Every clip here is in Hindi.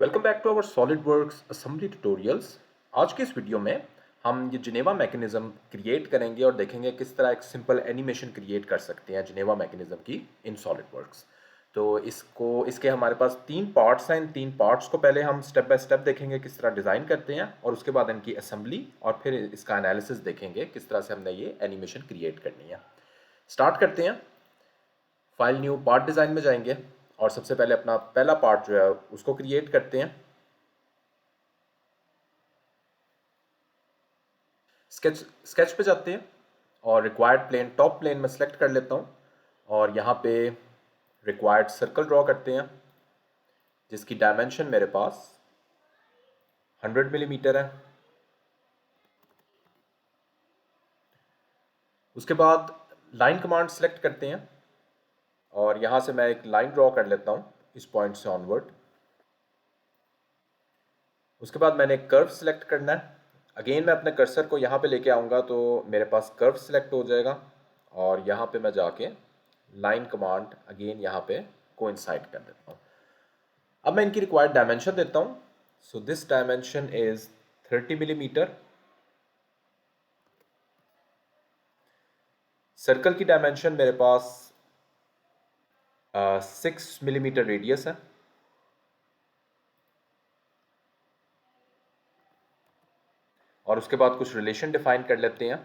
Welcome back to our SolidWorks assembly tutorials. आज के इस वीडियो में हम ये जिनेवा मैकेनिज्म क्रिएट करेंगे और देखेंगे किस तरह एक सिंपल एनिमेशन क्रिएट कर सकते हैं जिनेवा मैकेनिज्म की इन सॉलिडवर्क्स। तो इसके हमारे पास तीन पार्ट्स हैं। इन तीन पार्ट्स को पहले हम स्टेप बाय स्टेप देखेंगे किस तरह डिज़ाइन करते हैं, और उसके बाद इनकी असेंबली और फिर इसका एनालिसिस देखेंगे किस तरह से हमने ये एनिमेशन क्रिएट करनी है। स्टार्ट करते हैं। फाइल न्यू पार्ट डिज़ाइन में जाएंगे और सबसे पहले अपना पहला पार्ट जो है उसको क्रिएट करते हैं। स्केच पे जाते हैं और रिक्वायर्ड प्लेन टॉप प्लेन में सेलेक्ट कर लेता हूँ और यहाँ पे रिक्वायर्ड सर्कल ड्रॉ करते हैं जिसकी डायमेंशन मेरे पास 100 मिलीमीटर है। उसके बाद लाइन कमांड सेलेक्ट करते हैं और यहाँ से मैं एक लाइन ड्रॉ कर लेता हूँ इस पॉइंट से ऑनवर्ड। उसके बाद मैंने एक कर्व सेलेक्ट करना है। अगेन मैं अपने कर्सर को यहाँ पे लेके आऊँगा तो मेरे पास कर्व सेलेक्ट हो जाएगा और यहाँ पे मैं जाके लाइन कमांड अगेन यहाँ पे कोइंसाइड कर देता हूँ। अब मैं इनकी रिक्वायर्ड डायमेंशन देता हूँ। So this dimension is 30 millimetre. Circle की डायमेंशन मेरे पास 6 मिलीमीटर रेडियस है। और उसके बाद कुछ रिलेशन डिफाइन कर लेते हैं।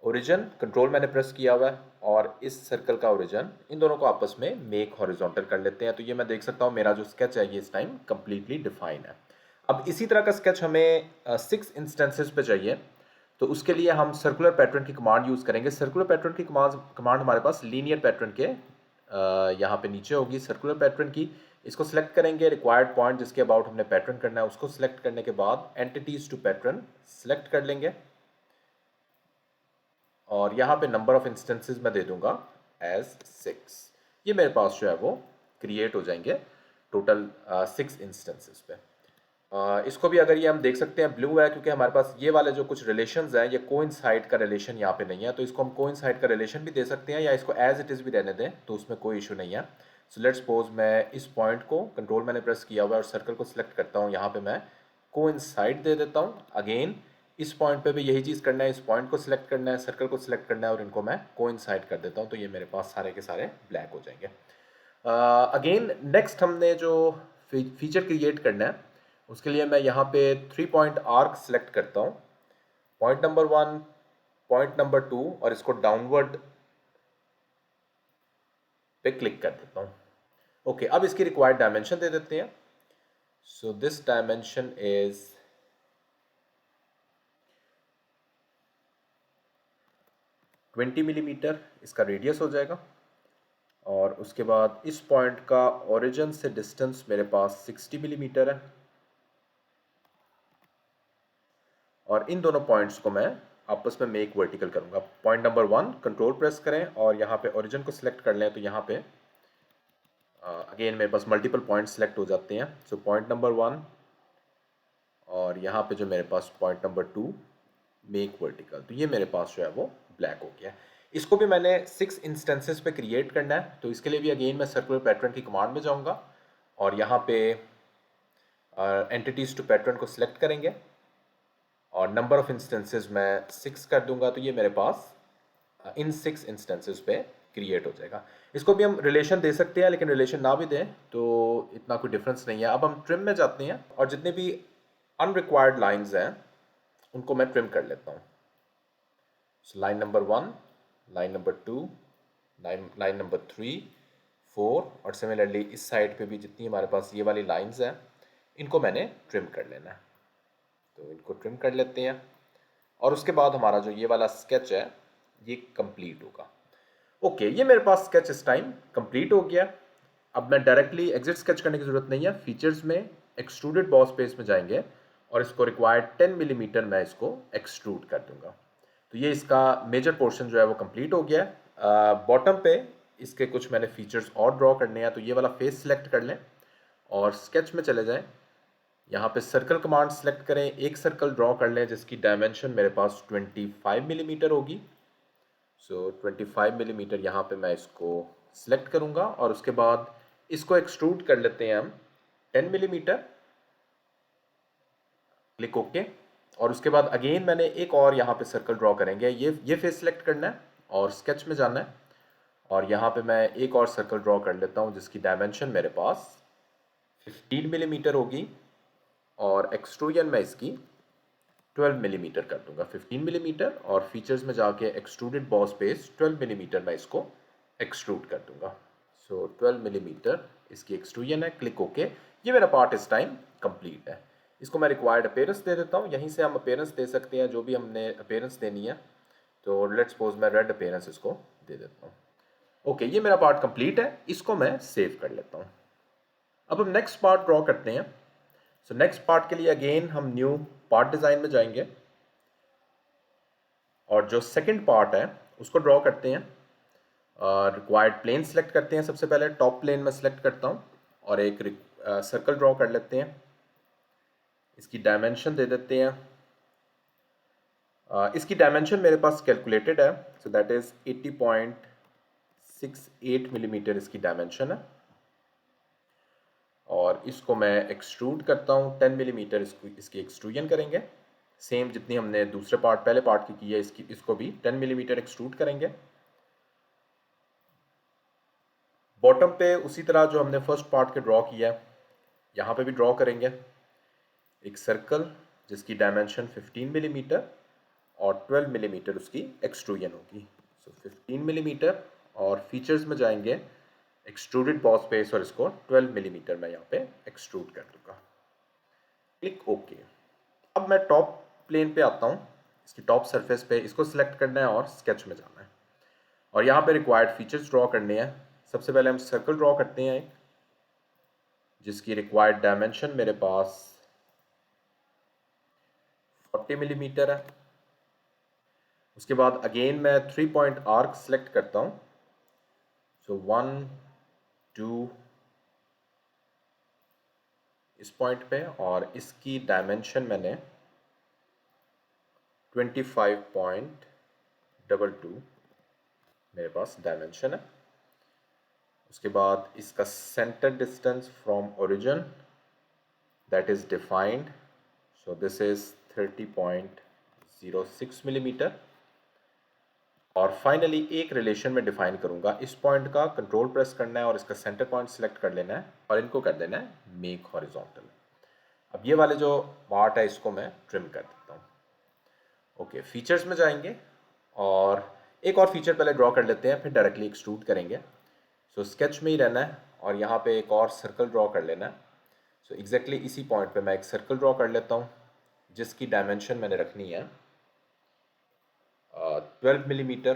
ओरिजिन कंट्रोल मैंने प्रेस किया हुआ है और इस सर्कल का ओरिजिन इन दोनों को आपस में मेक हॉरिजॉन्टल कर लेते हैं। तो ये मैं देख सकता हूँ मेरा जो स्केच है ये इस टाइम कंप्लीटली डिफाइन है। अब इसी तरह का स्केच हमें 6 इंस्टेंसेस पे चाहिए। तो उसके लिए हम सर्कुलर पैटर्न की कमांड यूज़ करेंगे। सर्कुलर पैटर्न की कमांड हमारे पास लीनियर पैटर्न के यहाँ पे नीचे होगी सर्कुलर पैटर्न की। इसको सिलेक्ट करेंगे, रिक्वायर्ड पॉइंट जिसके अबाउट हमने पैटर्न करना है उसको सिलेक्ट करने के बाद एंटिटीज टू पैटर्न सिलेक्ट कर लेंगे और यहाँ पे नंबर ऑफ इंस्टेंसेस मैं दे दूंगा एज 6। ये मेरे पास जो है वो क्रिएट हो जाएंगे टोटल 6 इंस्टेंसेस पे। इसको भी अगर ये हम देख सकते हैं ब्लू है क्योंकि हमारे पास ये वाले जो कुछ रिलेशंस हैं ये कोइंसाइड का रिलेशन यहाँ पे नहीं है। तो इसको हम कोइंसाइड का रिलेशन भी दे सकते हैं या इसको एज इट इज़ भी रहने दें तो उसमें कोई इशू नहीं है। सो लेट्स सपोज मैं इस पॉइंट को कंट्रोल मैंने प्रेस किया हुआ है और सर्कल को सिलेक्ट करता हूँ। यहाँ पे मैं कोइंसाइड दे देता हूँ। अगेन इस पॉइंट पे भी यही चीज़ करना है, इस पॉइंट को सिलेक्ट करना है, सर्कल को सिलेक्ट करना है और इनको मैं कोइंसाइड कर देता हूँ। तो ये मेरे पास सारे के सारे ब्लैक हो जाएंगे। अगेन नेक्स्ट हमने जो फीचर क्रिएट करना है उसके लिए मैं यहाँ पे 3 पॉइंट आर्क सेलेक्ट करता हूँ। पॉइंट नंबर 1, पॉइंट नंबर 2 और इसको डाउनवर्ड पे क्लिक कर देता हूँ। ओके, अब इसकी रिक्वायर्ड डायमेंशन दे देते हैं। So this dimension is 20 millimetre इसका रेडियस हो जाएगा। और उसके बाद इस पॉइंट का ओरिजिन से डिस्टेंस मेरे पास 60 मिलीमीटर है और इन दोनों पॉइंट्स को मैं आपस में मेक वर्टिकल करूंगा। पॉइंट नंबर 1 कंट्रोल प्रेस करें और यहाँ पे ओरिजिन को सिलेक्ट कर लें तो यहाँ पे अगेन मेरे पास मल्टीपल पॉइंट सेलेक्ट हो जाते हैं। सो पॉइंट नंबर 1 और यहाँ पे जो मेरे पास पॉइंट नंबर 2 मेक वर्टिकल, तो ये मेरे पास जो है वो ब्लैक हो गया। इसको भी मैंने 6 इंस्टेंसेस पे क्रिएट करना है। तो इसके लिए भी अगेन मैं सर्कुलर पैटर्न की कमांड में जाऊँगा और यहाँ पे एंटिटीज टू पैटर्न को सिलेक्ट करेंगे और नंबर ऑफ इंस्टेंसेस मैं 6 कर दूंगा। तो ये मेरे पास इन 6 इंस्टेंसेस पे क्रिएट हो जाएगा। इसको भी हम रिलेशन दे सकते हैं लेकिन रिलेशन ना भी दें तो इतना कोई डिफरेंस नहीं है। अब हम ट्रिम में जाते हैं और जितने भी अनरिक्वायर्ड लाइंस हैं उनको मैं ट्रिम कर लेता हूँ। Line number 1, line number 2, line number 3, 4 और सिमिलरली इस साइड पे भी जितनी हमारे पास ये वाली लाइंस हैं इनको मैंने ट्रिम कर लेना है। तो इनको ट्रिम कर लेते हैं और उसके बाद हमारा जो ये वाला स्केच है ये कंप्लीट होगा। ओके, ये मेरे पास स्केच इस टाइम कंप्लीट हो गया। अब मैं डायरेक्टली एग्जिट स्केच करने की ज़रूरत नहीं है। फीचर्स में एक्सट्रूडेड बॉस स्पेस में जाएंगे और इसको रिक्वायर्ड 10 मिलीमीटर मैं इसको एक्सट्रूड कर दूंगा। तो ये इसका मेजर पोर्शन जो है वो कंप्लीट हो गया है। बॉटम पे इसके कुछ मैंने फीचर्स और ड्रॉ करने हैं। तो ये वाला फेस सिलेक्ट कर लें और स्केच में चले जाएं। यहाँ पे सर्कल कमांड सेलेक्ट करें, एक सर्कल ड्रॉ कर लें जिसकी डायमेंशन मेरे पास 25 मिलीमीटर होगी। सो 25 मिलीमीटर यहाँ पे मैं इसको सिलेक्ट करूँगा और उसके बाद इसको एक्सट्रूड कर लेते हैं हम 10 मिलीमीटर, क्लिक ओके। और उसके बाद अगेन मैंने एक और यहाँ पे सर्कल ड्रॉ करेंगे, ये फेस सेलेक्ट करना है और स्केच में जाना है, और यहाँ पे मैं एक और सर्कल ड्रॉ कर लेता हूँ जिसकी डायमेंशन मेरे पास 15 मिलीमीटर होगी, और एक्सट्रूजन मैं इसकी 12 मिलीमीटर कर दूंगा, 15 मिलीमीटर, और फीचर्स में जाके एक्सट्रूडेड बॉस बेस 12 मिलीमीटर मैं इसको एक्सट्रूड कर दूंगा। सो 12 मिलीमीटर इसकी एक्सट्रूजन है, क्लिक ओके। ये मेरा पार्ट इस टाइम कंप्लीट है। इसको मैं रिक्वायर्ड अपीयरेंस दे देता हूँ, यहीं से हम अपीयरेंस दे सकते हैं जो भी हमने अपीयरेंस देनी है। तो लेट्स सपोज मैं रेड अपीयरेंस इसको दे देता हूँ। ओके, ये मेरा पार्ट कंप्लीट है, इसको मैं सेव कर लेता हूँ। अब हम नेक्स्ट पार्ट ड्रॉ करते हैं। सो नेक्स्ट पार्ट के लिए अगेन हम न्यू पार्ट डिज़ाइन में जाएंगे, और जो सेकंड पार्ट है उसको ड्रॉ करते हैं। रिक्वायर्ड प्लेन सेलेक्ट करते हैं, सबसे पहले टॉप प्लेन में सेलेक्ट करता हूँ, और एक सर्कल ड्रॉ कर लेते हैं। इसकी डायमेंशन दे देते हैं, इसकी डायमेंशन मेरे पास कैलकुलेटेड है, सो दैट इज़ 80.68 मिलीमीटर इसकी डायमेंशन है। और इसको मैं एक्सट्रूड करता हूँ 10 मिलीमीटर, इसकी एक्सट्रूजन करेंगे, सेम जितनी हमने दूसरे पार्ट पहले पार्ट की है इसको भी 10 मिलीमीटर एक्सट्रूड करेंगे। बॉटम पे उसी तरह जो हमने फर्स्ट पार्ट के ड्रॉ किया है यहाँ पे भी ड्रॉ करेंगे एक सर्कल जिसकी डायमेंशन 15 मिलीमीटर और 12 मिलीमीटर उसकी एक्सट्रूजन होगी। सो 15 मिलीमीटर, और फीचर्स में जाएंगे एक्सट्रूडेड बॉस बेस, और इसको 12 मिलीमीटर मैं यहाँ पे एक्सट्रूड कर दूंगा, क्लिक ओके। अब मैं टॉप प्लेन पे आता हूँ, इसकी टॉप सरफेस पे इसको सिलेक्ट करना है और स्केच में जाना है, और यहाँ पे रिक्वायर्ड फीचर्स ड्रॉ करने हैं। सबसे पहले हम सर्कल ड्रॉ करते हैं एक, जिसकी रिक्वायर्ड डायमेंशन मेरे पास 40 मिलीमीटर है। उसके बाद अगेन मैं 3 पॉइंट आर्क सेलेक्ट करता हूँ, सो 1 2 इस पॉइंट पे, और इसकी डायमेंशन मैंने 25.22 मेरे पास डायमेंशन है। उसके बाद इसका centre distance from origin that is defined, so this is 30.06 millimetre. और फाइनली एक रिलेशन में डिफाइन करूंगा, इस पॉइंट का कंट्रोल प्रेस करना है और इसका सेंटर पॉइंट सेलेक्ट कर लेना है, और इनको कर देना है मेक हॉरिजॉन्टल। अब ये वाले जो पार्ट है इसको मैं ट्रिम कर देता हूँ। ओके, फीचर्स में जाएंगे और एक और फीचर पहले ड्रॉ कर लेते हैं, फिर डायरेक्टली एक्सट्रूड करेंगे। सो स्केच में ही रहना है, और यहाँ पे एक और सर्कल ड्रॉ कर लेना है। सो एग्जैक्टली इसी पॉइंट पे मैं एक सर्कल ड्रॉ कर लेता हूँ जिसकी डायमेंशन मैंने रखनी है 12 millimetre,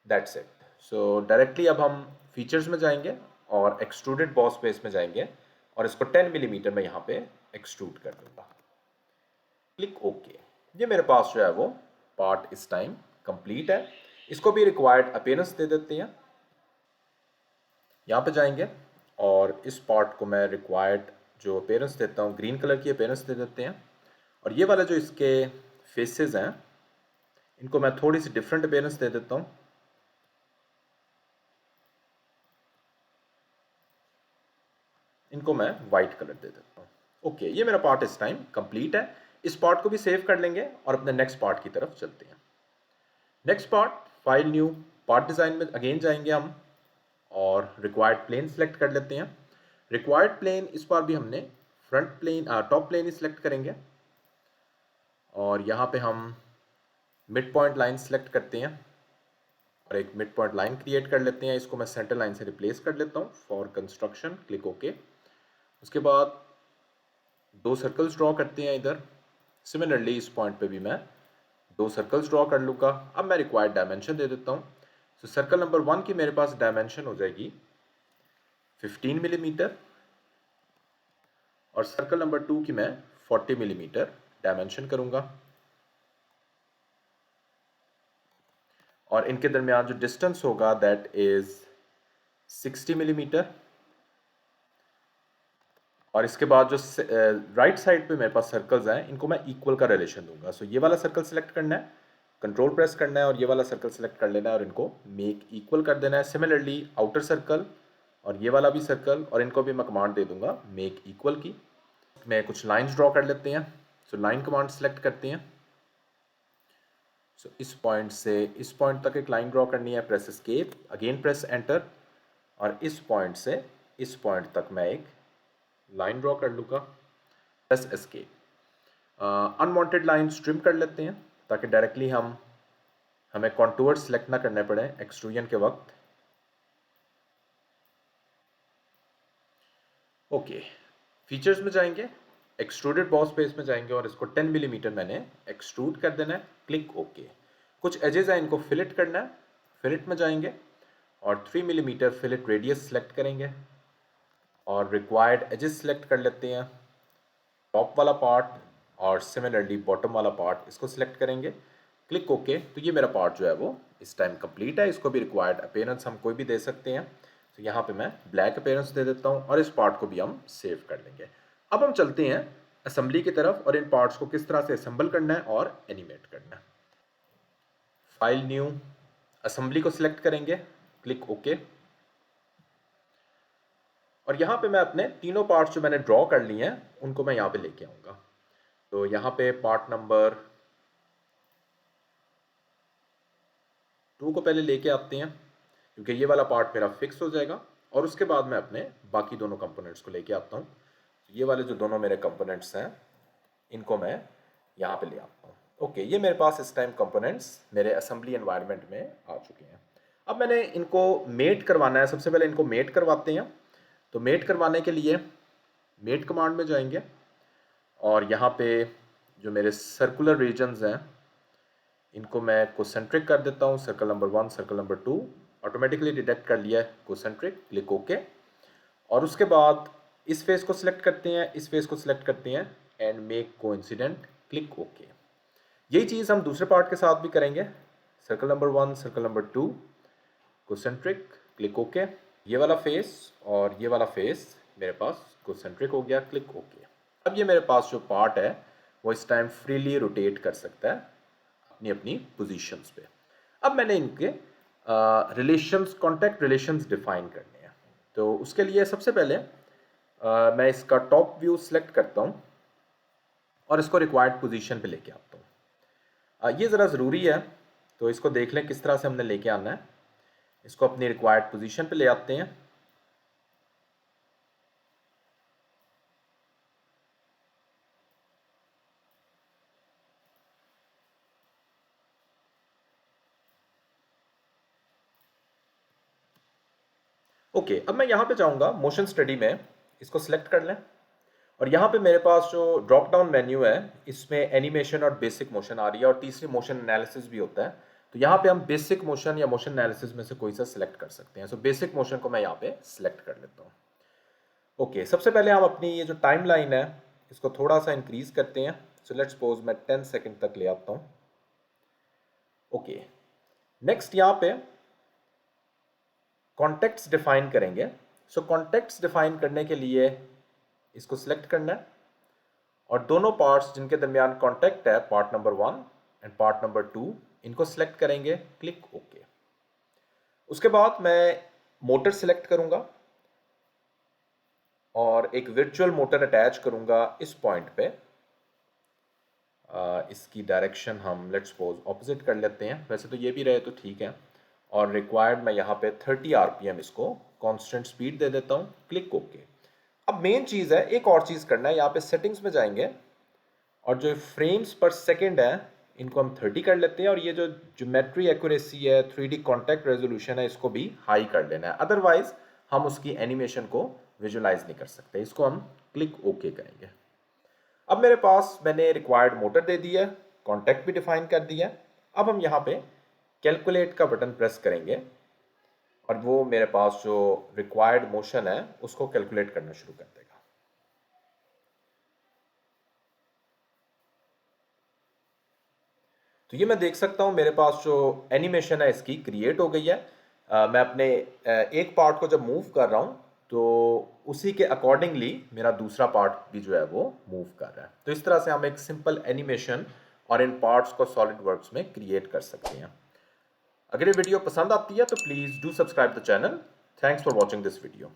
that's it. So directly अब हम फीचर्स में जाएंगे और एक्सट्रूडेड बॉस बेस में जाएंगे, और इसको 10 मिलीमीटर में यहाँ पे एक्सट्रूड कर दूंगा, क्लिक ओके। ये मेरे पास जो है वो पार्ट इस टाइम कंप्लीट है। इसको भी रिक्वायर्ड अपीयरेंस दे देते हैं, यहाँ पे जाएंगे और इस पार्ट को मैं रिक्वायर्ड जो अपीयरेंस देता हूँ ग्रीन कलर की अपीयरेंस दे देते हैं। और ये वाले जो इसके फेसेस हैं इनको मैं थोड़ी सी डिफरेंट अपीयरेंस दे देता हूँ, इनको मैं वाइट कलर दे देता हूँ। ओके, ये मेरा पार्ट इस टाइम कंप्लीट है। इस पार्ट को भी सेव कर लेंगे और अपने नेक्स्ट पार्ट की तरफ चलते हैं। Next part, file new part design में अगेन जाएंगे हम, और रिक्वायर्ड प्लेन सेलेक्ट कर लेते हैं। रिक्वायर्ड प्लेन इस बार भी हमने फ्रंट प्लेन टॉप प्लेन ही सिलेक्ट करेंगे, और यहाँ पे हम मिड पॉइंट लाइन सेलेक्ट करते हैं और एक मिड पॉइंट लाइन क्रिएट कर लेते हैं। इसको मैं सेंटर लाइन से रिप्लेस कर लेता हूँ फॉर कंस्ट्रक्शन, क्लिक ओके। उसके बाद दो सर्कल्स ड्रॉ करते हैं इधर, सिमिलरली इस पॉइंट पे भी मैं दो सर्कल्स ड्रॉ कर लूँगा। अब मैं रिक्वायर्ड डायमेंशन दे देता हूँ। तो सर्कल नंबर 1 की मेरे पास डायमेंशन हो जाएगी 15 मिलीमीटर, और सर्कल नंबर 2 की मैं 40 मिलीमीटर डायमेंशन करूँगा, और इनके दरमियान जो डिस्टेंस होगा दैट इज 60 मिलीमीटर। और इसके बाद जो राइट साइड पे मेरे पास सर्कल्स हैं इनको मैं इक्वल का रिलेशन दूंगा। सो ये वाला सर्कल सेलेक्ट करना है, कंट्रोल प्रेस करना है, और ये वाला सर्कल सेलेक्ट कर लेना है और इनको मेक इक्वल कर देना है। सिमिलरली आउटर सर्कल और ये वाला भी सर्कल, और इनको भी मैं कमांड दे दूंगा मेक इक्वल की। मैं कुछ लाइंस ड्रॉ कर लेते हैं। सो लाइन कमांड सेलेक्ट करते हैं। सो इस पॉइंट से इस पॉइंट तक एक लाइन ड्रॉ करनी है, press escape, again press enter, और इस पॉइंट से इस पॉइंट तक मैं एक लाइन ड्रॉ कर लूँगा, press escape. Unwanted lines trim कर लेते हैं ताकि डायरेक्टली हमें कॉन्टूर सेलेक्ट ना करने पड़े एक्सट्रूजन के वक्त। ओके, फीचर्स में जाएंगे, एक्सट्रूडेड बॉस बेस में जाएंगे और इसको 10 मिलीमीटर मैंने एक्सट्रूड कर देना है, क्लिक ओके। कुछ एजेस हैं, इनको फिलेट करना है, फिलेट में जाएंगे और 3 मिलीमीटर फिलेट रेडियस सेलेक्ट करेंगे और रिक्वायर्ड एजेस सेलेक्ट कर लेते हैं, टॉप वाला पार्ट और सिमिलरली बॉटम वाला पार्ट, इसको सिलेक्ट करेंगे, क्लिक ओके। तो ये मेरा पार्ट जो है वो इस टाइम कंप्लीट है। इसको भी रिक्वायर्ड अपीयरेंस हम कोई भी दे सकते हैं, तो यहाँ पे मैं ब्लैक अपीयरेंस दे देता हूँ और इस पार्ट को भी हम सेव कर लेंगे। अब हम चलते हैं असेंबली की तरफ और इन पार्ट्स को किस तरह से असेंबल करना है और एनिमेट करना है। फाइल न्यू, असेंबली को सिलेक्ट करेंगे, क्लिक ओके। और यहाँ पे मैं अपने तीनों पार्ट्स जो मैंने ड्रॉ कर लिए हैं उनको मैं यहाँ पे लेके आऊँगा। तो यहाँ पे पार्ट नंबर 2 को पहले लेके आते हैं क्योंकि ये वाला पार्ट मेरा फिक्स हो जाएगा, और उसके बाद मैं अपने बाकी दोनों कंपोनेंट्स को लेके आता हूँ। ये वाले जो दोनों मेरे कंपोनेंट्स हैं इनको मैं यहाँ पे ले आता हूँ। ओके, ये मेरे पास इस टाइम कंपोनेंट्स मेरे असेंबली एनवायरनमेंट में आ चुके हैं। अब मैंने इनको मेट करवाना है। सबसे पहले इनको मेट करवाते हैं। तो मेट करवाने के लिए मेट कमांड में जाएंगे और यहाँ पे जो मेरे सर्कुलर रीजन्स हैं इनको मैं कोसेंट्रिक कर देता हूँ। Circle number 1, circle number 2 automatically detect कर लिया है कोसेंट्रिक, क्लिक ओके। और उसके बाद इस फेस को सिलेक्ट करते हैं, इस फेस को सिलेक्ट करते हैं and make coincident, click okay. यही चीज़ हम दूसरे पार्ट के साथ भी करेंगे। Circle number 1, circle number 2 concentric, click okay. ये वाला फेस और ये वाला फेस मेरे पास कोसेंट्रिक हो गया, क्लिक ओके। अब ये मेरे पास जो पार्ट है वो इस टाइम फ्रीली रोटेट कर सकता है अपनी अपनी पोजीशंस पे। अब मैंने इनके रिलेशंस, कॉन्टैक्ट रिलेशंस डिफाइन करने हैं। तो उसके लिए सबसे पहले मैं इसका टॉप व्यू सिलेक्ट करता हूँ और इसको रिक्वायर्ड पोजीशन पे लेके आता हूँ। ये ज़रा ज़रूरी है, तो इसको देख लें किस तरह से हमने लेके आना है। इसको अपनी रिक्वायर्ड पोजीशन पे ले आते हैं। ओके, अब मैं यहाँ पे जाऊँगा मोशन स्टडी में, इसको सिलेक्ट कर लें और यहाँ पे मेरे पास जो ड्रॉप डाउन मेन्यू है इसमें एनिमेशन और बेसिक मोशन आ रही है और तीसरी मोशन एनालिसिस भी होता है। तो यहाँ पे हम बेसिक मोशन या मोशन एनालिसिस में से कोई सा सिलेक्ट कर सकते हैं। सो बेसिक मोशन को मैं यहाँ पे सिलेक्ट कर लेता हूँ। ओके, सबसे पहले हम अपनी ये जो टाइम लाइन है इसको थोड़ा सा इंक्रीज करते हैं। सो लेट्स सपोज मैं 10 सेकेंड तक ले आता हूँ। ओके, नेक्स्ट यहाँ पे कॉन्टेक्ट्स डिफाइन करेंगे। सो कॉन्टेक्ट्स डिफाइन करने के लिए इसको सिलेक्ट करना है और दोनों पार्ट्स जिनके दरमियान कॉन्टेक्ट है, part number 1 and part number 2, इनको सिलेक्ट करेंगे, क्लिक ओके। उसके बाद मैं मोटर सिलेक्ट करूंगा और एक वर्चुअल मोटर अटैच करूंगा इस पॉइंट पे। इसकी डायरेक्शन हम लेट्स सपोज ऑपोजिट कर लेते हैं, वैसे तो ये भी रहे तो ठीक है। और रिक्वायर्ड मैं यहाँ पे 30 आरपीएम इसको कांस्टेंट स्पीड दे देता हूँ, क्लिक ओके। अब मेन चीज़ है, एक और चीज़ करना है, यहाँ पे सेटिंग्स में जाएंगे और जो फ्रेम्स पर सेकेंड है इनको हम 30 कर लेते हैं और ये जो ज्योमेट्री एक्यूरेसी है, 3D कॉन्टैक्ट रेजोल्यूशन है, इसको भी हाई कर लेना है, अदरवाइज हम उसकी एनिमेशन को विजुलाइज नहीं कर सकते। इसको हम क्लिक ओके करेंगे। अब मेरे पास मैंने रिक्वायर्ड मोटर दे दी है, कॉन्टैक्ट भी डिफाइन कर दिया है। अब हम यहाँ पे कैलकुलेट का बटन प्रेस करेंगे और वो मेरे पास जो रिक्वायर्ड मोशन है उसको कैलकुलेट करना शुरू कर देगा। तो ये मैं देख सकता हूँ मेरे पास जो एनिमेशन है इसकी क्रिएट हो गई है। मैं अपने एक पार्ट को जब मूव कर रहा हूँ तो उसी के अकॉर्डिंगली मेरा दूसरा पार्ट भी जो है वो मूव कर रहा है। तो इस तरह से हम एक सिंपल एनिमेशन और इन पार्ट्स को सॉलिड वर्क्स में क्रिएट कर सकते हैं। अगर ये वीडियो पसंद आती है तो please do subscribe the channel thanks for watching this video.